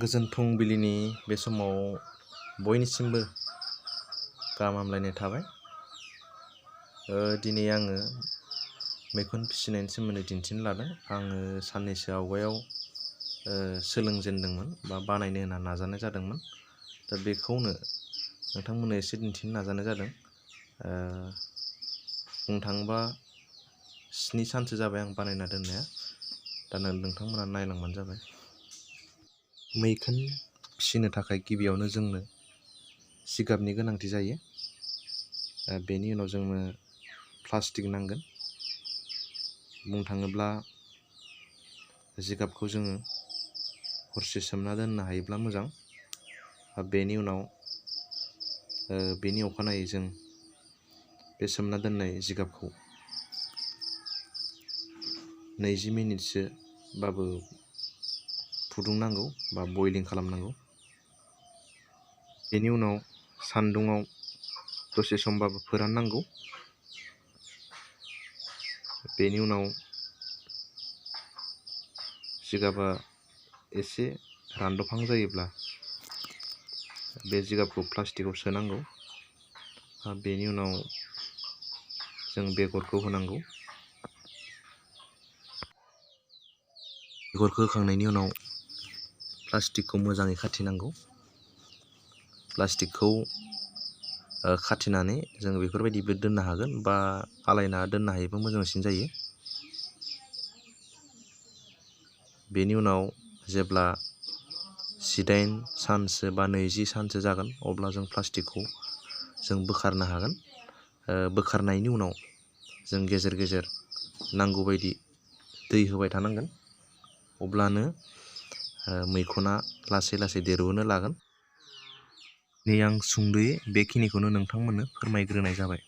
गोजोन फुंबिलिनि बे समाव बयनिसिमबो गाहाम हामलायनाय थाबाय। दिनै आङो मैखुन फिसिनायनि सोमोन्दै दिन्थिनो लादों। आङो साननैसो आवगायाव सोलोंजेनदोंमोन बा बानायनो होनना नाजानाय जादोंमोन। दा बेखौनो नोंथांमोननो एसे दिन्थिनो नाजानाय जादों। बुंनो थाङोबा 7 सानसो जाबाय आं बानायना दोननाया। दा नोंथांमोना नायलांबानो जाबाय। मैखुन फिसिनो थाखाय गिबियावनो जोंनो जिगाबनि गोनांथि जायो। बेनि उनाव जोंनो प्लास्टिक नांगोन। बुंनो थाङोब्ला जिगाबखौ जोङो हरसे सोमना दोननो हायोब्ला मोजां। बेनि उनाव बेनि अखानायै जों बे सोमना दोननाय जिगाबखौ 20 मिनिटसो बाबो फुदुंनांगौ बा बयलिं खालामनांगौ। बेनि उनाव सान्दुङाव दसे समबाबो फोराननांगौ। बेनि उनाव जिगाबा एसे रानदबहां जायोब्ला बे जिगाबखौ प्लास्टिकआव सोनांगौ। बेनि उनाव जों बेगरखौ होनांगौ। बेगरखौ होखांनायनि उनाव प्लास्टिकखौ मोजाङै खाथेनांगौ। प्लास्टिकखौ खाथेनानै जों बेफोरबायदिबो दोननो हागोन बा आलायना दोननो हायोबा मोजांसिन जायो। बेनि उनाव जेब्ला 18 सानसो बा 20 सानसो जागोन अब्ला जों प्लास्टिकखौ बोखारनो हागोन। बोखारनायनि उनाव जों गेजेर गेजेर नांगौ बायदि दै होबाय थानांगोन। अब्लानो मैखुना लासै लासै देरबोनो लागोन। नै आं सुंद'यै बेखिनिखौनो नोंथांमोननो फोरमायग्रोनाय जाबाय।